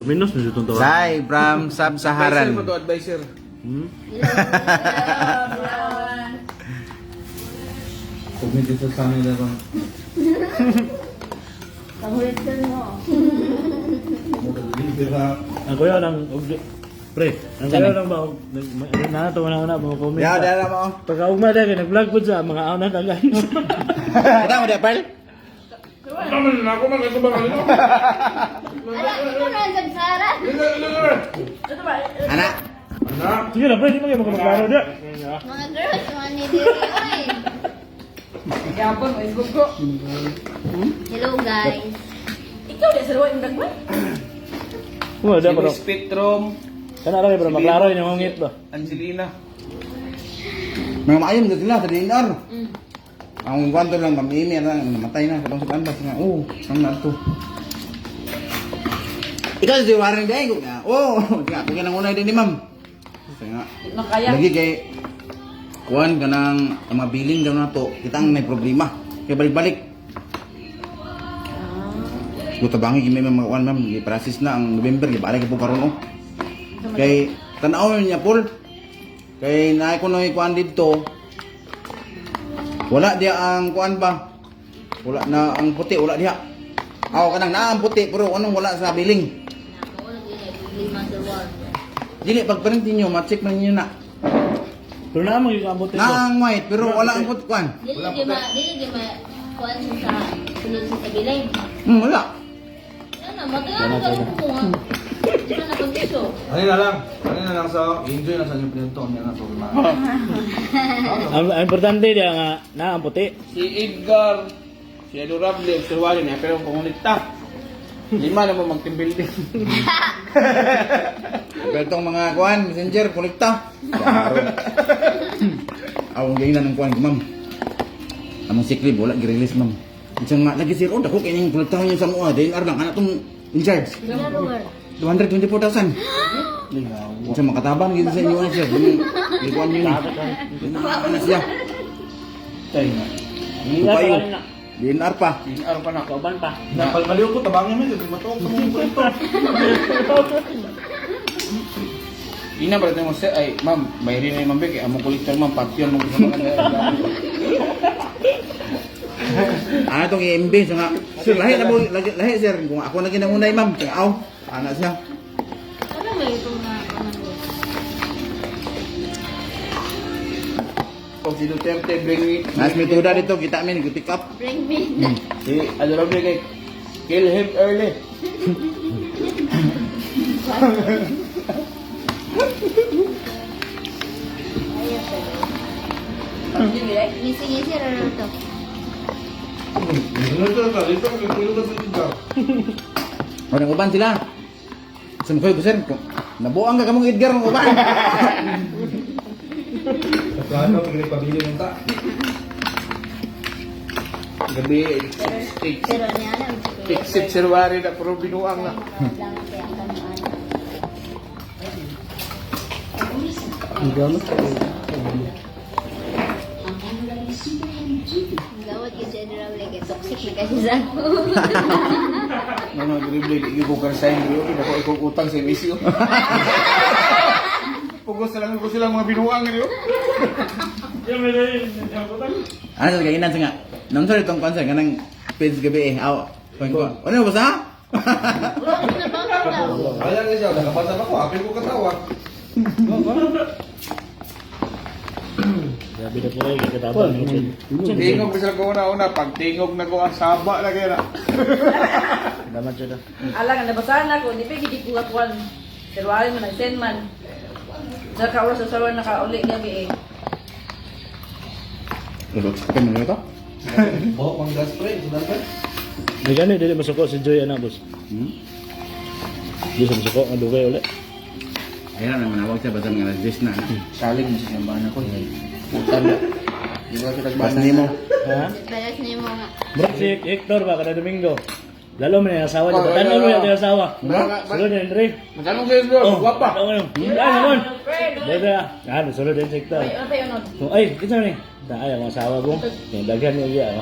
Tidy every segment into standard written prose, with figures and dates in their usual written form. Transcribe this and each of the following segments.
Minus na dito to. Sai from Sub-Saharan. Advisor. Community sa kanila bang Pahulitan mo. Ang kuya lang, pre, ang kuya lang ba, nato na mga comment. Ya, dala mo. Pagkaugma dahil, nag-vlog po sa mga aunat ang guys. Kita mo dia, Pearl? Naman na ako magkasabang ano. Anak, ito na ang sagsaran. Ito ba? Anak. Anak. Sige na, pre, di mo kayo magkaklaro dyan. Mga girls, mga nidiri. Ay. Yapon, Facebook ko. Hello guys. Ikaw di sa luwa yung dagman? Wala, da pero. Spectrum. Kana lang pero maklaro yun yung hungit ba. Angelina. Mga maayom na sila sa DNR. Ang kwanto lang, mamimi na namatay na. Katong sa kanbas nga, ang nato. Ikaw si Warren Day ko nga. Ako ka nang unay din ni ma'am. Kasi nga, Nakaya. lagi kay kuan ka ng mga billing daw na to, kita ang may problema. Kaya balik-balik. Tabangi may mga kuan ma'am, i-process na ang November, ibalik po karon Kay tanaw niya Paul. Kay naay ko nang kuan dito. Wala dia ang kuan ba? Wala na ang puti, wala dia. Aw kanang naa ang puti pero anong wala sa billing. Dili pagparinti niyo, ma-check man niyo na. Pero na mo yung abot ito. Na ang white pero wala ang puti kuan. Dili di ma kuan sa sunod sa bilay. Wala. Ano, magawa ka lang ko. Di na napag-iso. Ano na lang sa enjoy na sa inyo pinunto niya na problema. Ang importante dia nga na ang puti. Si Edgar. Si Adorable. Si Wally niya. Pero kumunita. 5 na mo mag-team building. Pero itong mga kuan, messenger, kolekta. Klaro. Awang gayon na ng kuan, ma'am. Among sick leave, wala gi-release, ma'am. Isang nga, lagi sir, ako kaya yung kolektahan yung sa mga, dahil lang, anak tong in charge. 224,000. Isang makatabang, gito sa inyo na siya. Ikuan nyo na. Ano siya? Tayo na. Tupayo. DNR pa. DNR pa na. Kauban pa. Napalbaliw ko, tabangin mo, hindi matawag sa mga kwento. Ina ba mo sa ay ma'am, bayrin na yung mambek. Among kolektor ma'am, patyon mo sa mga Ano itong EMB, so nga, sir, lahi sir, kung ako na ginangunay ma'am, kaya aw, anak siya. Ano may ito na ano? Pag si Duterte, bring me. Mas may tuda dito, kita amin, pick up. Bring me. Si Adorable kay kill him early. Ngisi-ngisi rin ito. Dito ko pinulog sa tiga. Orang uban sila. Sumkoy ko sir, nabuang ka kamong Edgar ng uban. Plano, pinipabili ng ta. Gabi, Pero niya lang. exit sirwari na puro binuang na. Lang kaya ka mo ano. Gawat yung general like toxic na kasi sa ako. Ano, Adorable, hindi ko karsahin dito. Hindi ko ikukutang sa emisyo. Pugos na lang ko silang mga binuang dito. Ano sa kainan sa nga? Nang sorry itong konser, kanang page gabi eh. Aw, ko. Ano ba sa? Wala ko na bang daw. Ayan nga siya, nakapasa ako, apil ko katawa. Grabe na po kayo, katabang. Tingog ko sila ko una-una. Pag tingog na ko, ang saba na kaya na. Damat siya na. Alang, nabasahan ako, di pa gidi ko kakuan. Serwari mo, nag-send man. Sa kauras sa sarwan, nakauli gabi eh. Kaya mo ito? Oo, pang gas spray, sudan ka. May gani, dili masuko si Joy anak, boss. Di sa masuko, ang dugay ulit. Ayan na manawag siya, basta mga alas 10 na. Saling mo sa siyambana ko. Putan na. Di ba kita Basta mo. Ha? Balas niyo mo nga. Bro, si Hector ba, kada Domingo. Lalo mo na yung asawa niya. Batanong mo yung asawa. Sulod na, Andre. Magkano kayo bro? Guwapa. Ano ngayon? Ay, naman. Dede ah. Ano, sulod din si Hector. Ay, ano tayo nun? Ay, ito ni. Ay, ang asawa ko. Yung daghan niya.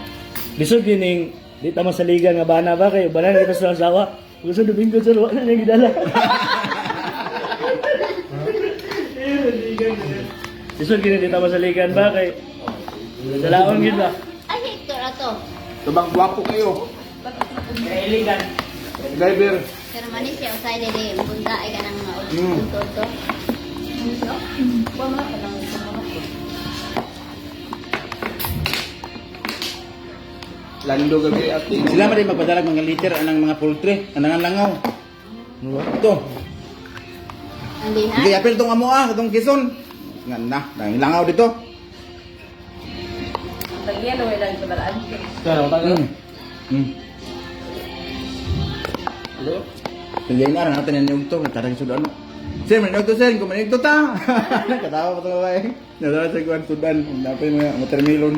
Bisod yun yung, di tama sa liga nga bana ba kayo? Bana na sa asawa. Kung sa Domingo, sir, wala na yung gidala. Sisod kinitita masalikan ba kay dalaon gid ba? Ay, Hector, ato. Tabang gwapo kayo. Kailigan. Driver. Pero manis siya, usay dili. Bunda ay ka ng Mm. utot-utot. Kuha mo na ka lang isang manok ko. Lando gabi ati. Sila man din magpadalag mga liter anang mga poultry, anang langaw. Ito. Hindi na. Hindi apil tong amo tong Quezon. Nga na, dahil langaw dito. Tagyan o ilang kabalaan. Kano tayo? Hello? Kaya na rin natin yung to, nagtarang sudan. Sir, manigog to sir, kung manigog to ta. Katawa pa ito babae. Nadala sa kuwan sudan, dapat yung mga watermelon.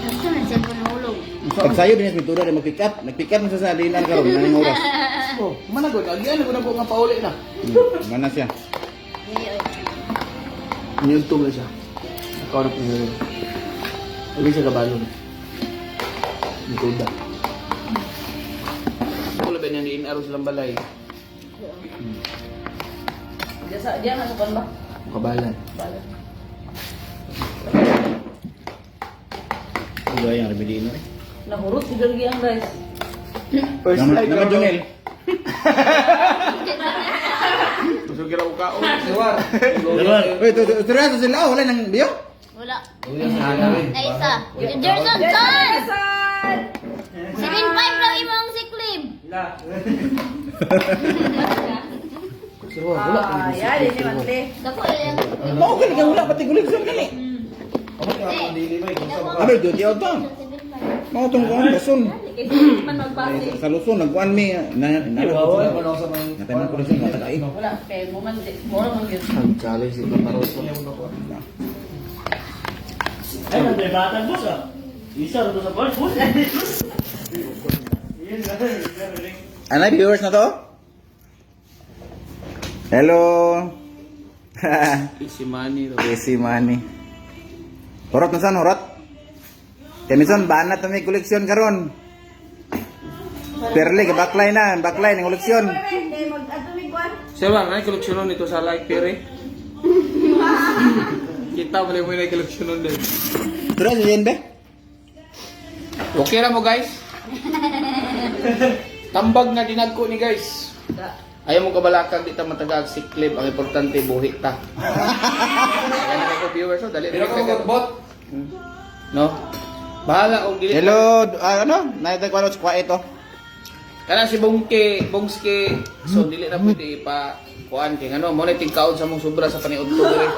Gusto na siya po nahulog. Pagsayo din may tuda rin mag-pick up. Nag-pick up na sa salinan karon na ng oras. Oh, managod. Agyan ko na po nga pauli na. Mana siya. Niyugtong na siya. Ikaw na po ngayon. Hindi siya kabalon. Nikuda. Ako labi niya diin araw silang balay. Diyan na sa pan ba? Kabalan. Bala. Iba yang remedino eh. Nahurot si Jorgi ang guys. First time Nama Jonel. Gusto kira ko kao. Siwar. Darwan. Wait, seryoso sila wala nang biyo? Wala. Sana. Na isa. Jerson Son! 7.5 lang imong siklib. Siwar. Wala. Ah, yan, ini mante. Dako yan. Mao ka nga wala pati gulig sa kani. Ano duty out ba? Mao tong kuan kason. Kasi man magbase. Sa Luzon nagkuan mi na Natay ko rin sa tagay. Wala, kaya mo man, mura man yun. Ang challenge ito para sa Ay, may batang boss ah. Isa rin sa boss. Ano viewers na to? Hello. easy money. Easy money. Horot na san horot? Temison banat na may koleksyon karon. Perli backline na, backline ng koleksyon. Siwar, na koleksyonon nito sa like pere. Kita mo lang may koleksyonon din. Tara sa be? Okay ra mo guys. Tambag na dinagko ni guys. Ayaw mo kabalakag di ta matagag siklib, ang importante buhi ta. Kaya na ko viewers so dali dali ka bot. No. Bahala og dili. Hello, ano? Naitay ko ano sa ito. Kana si Bongske, so dili na pwede pa kuan kay ano, mo na tingkaon sa mong sobra sa paniudto diri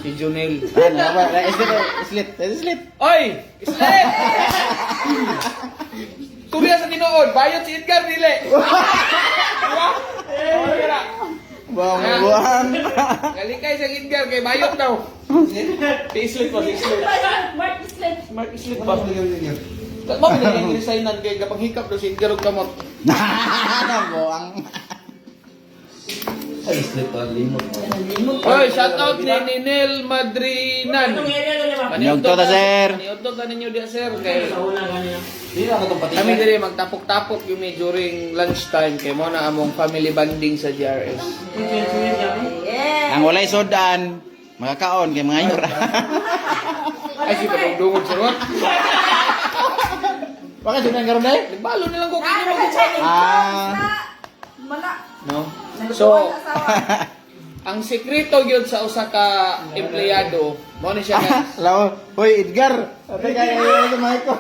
si Junel. Ano ba? Slit. Oy, islet. Tubiya sa tinuod, bayot si Edgar dili. Diba? Buang. Galikay sa Edgar kay bayot daw. Si islet pa, si islet. Mark Islet. Mark islet pa. Mo na yung resignan kay kapag hikap daw si Edgar og kamot. Buang. Oy, shout out ni Ninel Madrinan. Paniudto ta, sir. Paniudto ta ninyo dia sir kay kami diri magtapok-tapok yung during lunchtime kay mo na among family bonding sa GRS. Yeah. Ang walay sodan, makakaon kay mga yura. Ay si padungdungod sir what? Bakit sunan karon dai? Nagbalo nilang ko kini mo Mala. no. So ang sekreto gyud sa usa ka empleyado, mo ni siya guys. Law, hoy Edgar. Ate kaya yun sa mic ko.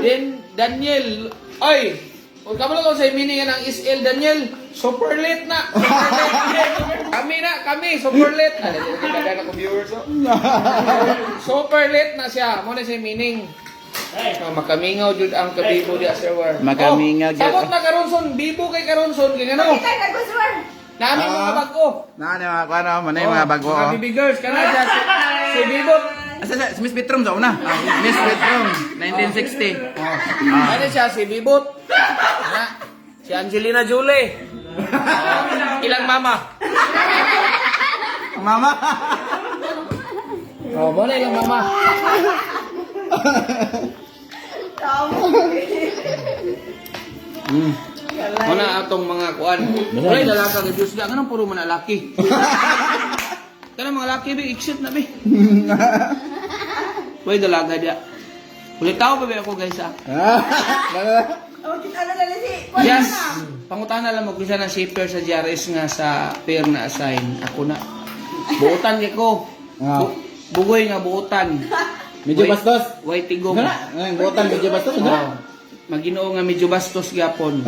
Then Daniel, oy, kung kamo lang sa meaning ng SL Daniel, super late na. Kami super late. Kada na ko viewers so. Super late na siya. Mo na sa meaning. So, makamingaw jud ang kabibo di Sir War. Makamingaw jud. Sabot na karonson, bibo kay karonson kay ngano? Kita ka gusto war. Nami mga bago. Nani mga kuano, manay mga bago. Mga baby girls kana siya si Bibot. Asa sa Miss Petrom sa una? Miss Petrom 1960. Ano siya si Bibot? Na, si Angelina Jolie. Ilang mama? Mama. Oh, mo na ilang mama. Muna atong mga kuan. Wala dalaga kay Diyos ganang puro man laki. Kana mga laki bi exit na bi. Wala dalaga dia. Ulit tao pa ba ako guys ah? Oh, kita na dali si. Yes. Pangutana lang mo kung na shipper sa GRS nga sa pair na assign. Ako na. Buutan kay ko. Bugoy nga buutan. Medyo bastos. Way tigong. Ang botan medyo bastos. Oh. Maginoo nga medyo bastos gyapon.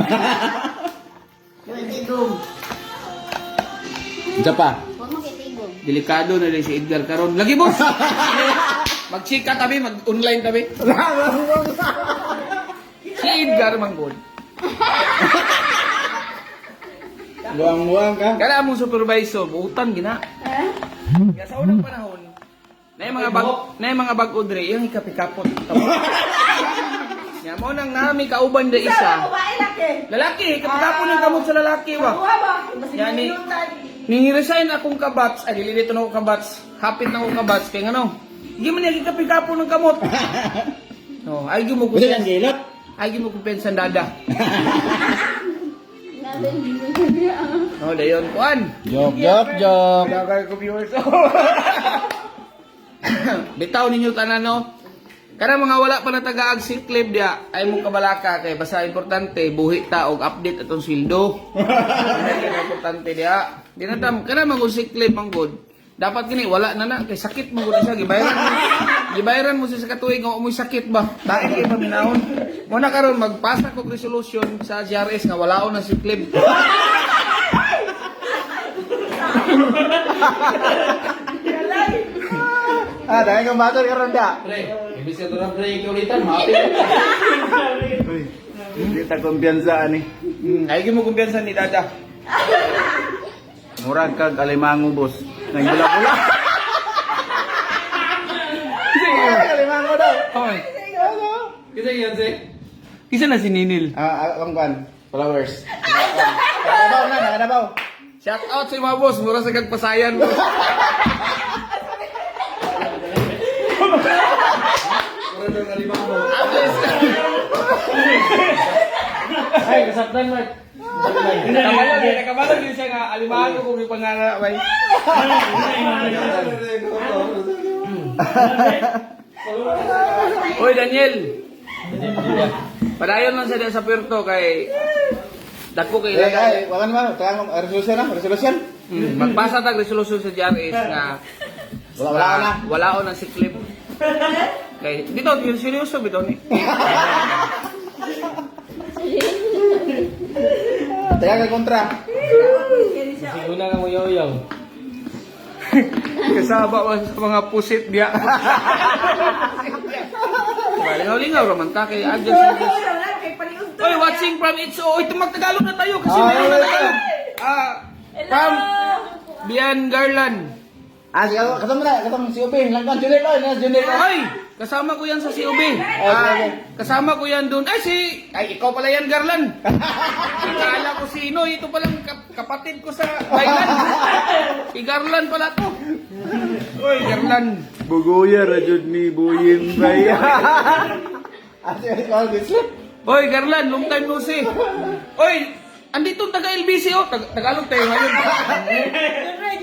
Diyan pa. Huwag mo kitigong. Delikado na rin si Edgar karon. Lagi boss. Mag-chika tabi, mag-online tabi. Si Edgar manggod. Buang-buang ka. Kaya mong supervisor, buutan gina. Kaya sa unang panahon, na yung mga bag odre, yung ikapikapot. Nga mo nang nami kauban da isa. Babae laki. Lalaki, kapikapot ng kamot sa lalaki ba? Buha ba? Basta Yani, minutan. ni-resign akong kabats, ay dililito na ako kabats, hapit na ako kabats, kaya ano, hindi man yung kapikapot ng kamot. No, ay Gusto gumukupen, yung gilot? ay gumukupen sa dada. No, dayon kuan. Joke. Dagal ko viewers. Bitaw ninyo tanan no. Kana mga wala pa na taga-ag sick leave dia ay mong kabalaka kay basta importante buhi ta og update atong sweldo. Kana importante dia. Di na tam kana mag sick leave manggod. Dapat kini wala na kay sakit mo gud siya gibayaran. Gibayaran mo siya sa katuig nga umoy sakit ba. Dai kay paminahon. Mo na karon magpasa kog resolution sa GRS nga walaon na sick leave. Dahil kang bator ka ron da. Ibig sa turang break ulitan, maapit. Hindi ta kumpiyansa ni. Ay mo kumpiyansa ni Dada. Murag kag alimango boss. Nang bula-bula. Alimango daw. Hoy. Kita yan, Sek. Kisa na si Ninil. Ang kwan. Flowers. Nakadabaw. Shout out sa mga boss, mura sa kagpasayan mo. Koridor na lima mo. Ay, kasaptan mo. Nakabalog din siya nga, alimahan ko kung may pangara, bay. Hoy, Daniel. Padayon lang sa Puerto kay dako kay Ay, wala naman. Tangang resolution na. Resolution. magpasa tag resolution sa GRS nga wala na si Clip. Kay dito yung seryoso bitaw ni. Taga kay kontra. Siguna ka mo yoyaw. Kasaba man sa mga pusit dia. Lingaw-lingaw raman ta kay adjust. Wala kay paliud to. Oy, watching from Itso. Oy, magtagalog na tayo kasi meron na tayo. From Bian Garland. Sige, katong si Ubing. Langkan, Junel. Ay, kasama ko yan sa COB. Kasama ko yan doon. Ay, ikaw pala yan, Garland. Ikala ko si Inoy. Ito palang kapatid ko sa Thailand. Si Garland pala to. Oy, Garland. Bugoya, rajud ni Buyin Bay. Sige, call this. Oy, Garland, long time no see. Oy, andito ang taga-LBC, oh. Tagalog tayo ngayon.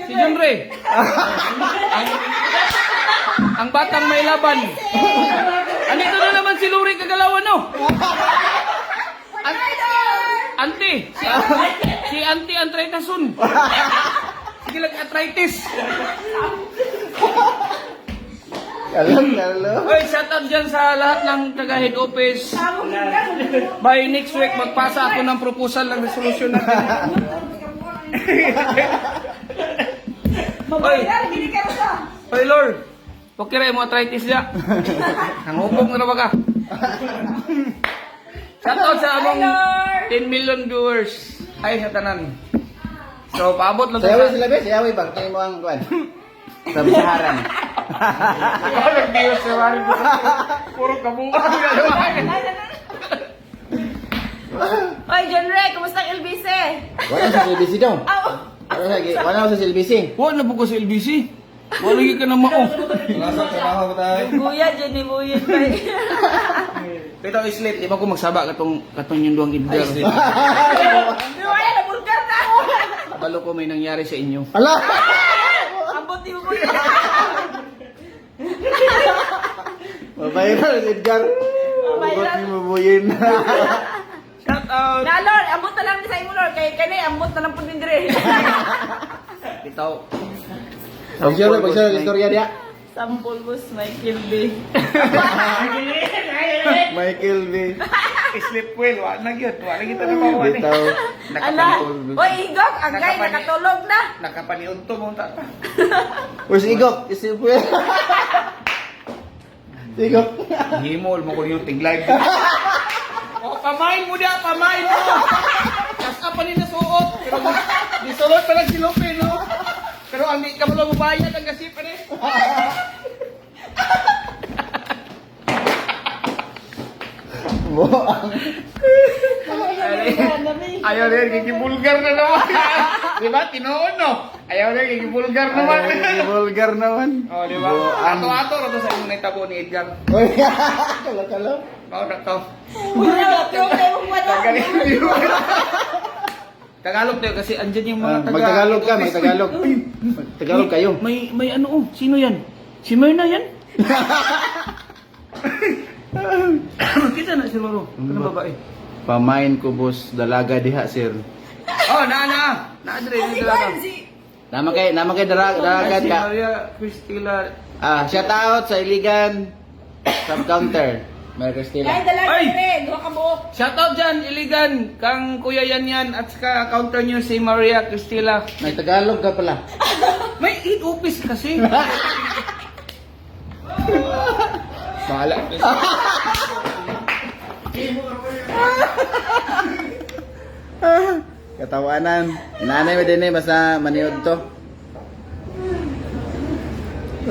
Si John Ray. Ang batang may laban. Andito na naman si Luri Kagalawan, no? Auntie. Si Auntie Antretasun. Sige lang, arthritis. Hello. Oy, shout out dyan sa lahat ng taga-head office. By next week, magpasa ako ng proposal ng resolution natin. Mabayar, hindi ka sa. Oy, Lord. Okay rin mo arthritis niya. Nangupog na ba ka? Shout out sa among 10 million viewers. Ay, sa tanan. So, paabot lang Sayawi sila, Bes. Sayawi bang. Tingin mo ang kwan. Sa Bisaharan. Ako nag-viewers sa maring ko. Puro kabungan na naman. Oy, John Ray, kumusta ang LBC? Wala sa LBC daw. Aw. Wala sa LBC. Wala na po ko sa LBC. Wala lagi ka na mao. Nasa trabaho ko tayo. Buya, dyan ni Buya. Kay. Pero islit, di ba ko magsaba katong yung duwang Edgar. Di ba yan, nabulgar na. Kabalo ko may nangyari sa inyo. Ala! Ambot ni Buya. Mabayran, Edgar. Mabayran. Huwag mo buyin. Shout out! Na, Lord, ambot na lang ni sa imo, Lord. Kay kanay, ambot na lang po din dire. Bitaw. Pag-share, istorya niya. Sampol bus, Michael B. Michael B. Sleep well, wala na yun. Wala kita na mawa ni. Bitaw. Ala, oy, Igok, ang gay, nakatulog na. Nakapaniod to mo tata. Where's Igok? Isip ko yan. Igok. Himol mo ko yung tig-live. Oh, pamain mo dia, pamain mo. Kas apa ni nasuot. Pero disulot pa lang si Lope, no? Pero ang di ka mo lang mabayad ang kasi pa rin. Ayaw rin, gigibulgar na naman. Di ba? Tinoon, no? Ayaw rin, gigibulgar naman. Vulgar naman. Oh, di ba? Ato-ato, rato sa imong naitabo ni Edgar. Uy, kala-kala. Mao na to. Wala, kaya mo wala. Tagalog tayo kasi andyan yung mga taga... Magtagalog ka, magtagalog. Tagalog kayo. May ano oh, sino yan? Si Myrna yan? Kita na si Loro. Ano babae? Pamain ko, boss. Dalaga diha, sir. Oh, na. Na-adre ni dalaga. Nama kay dalaga Si ka. Maria Cristila. Shout out sa Iligan Sub-counter. Mary Cristina. Kaya dalaga Ay! dire, duha ka buok. Shoutout dyan, Iligan. Kang Kuya yan at saka counter niyo si Maria Cristila. May Tagalog ka pala. May head office kasi. Bahala. Katawanan. Nanay mo din basta maniod to.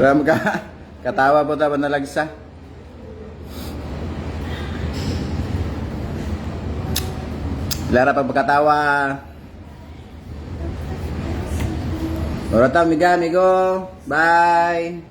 Ram ka. Katawa po ta nalagsa. Lara pagkatawa. Ora ta amigo. Bye.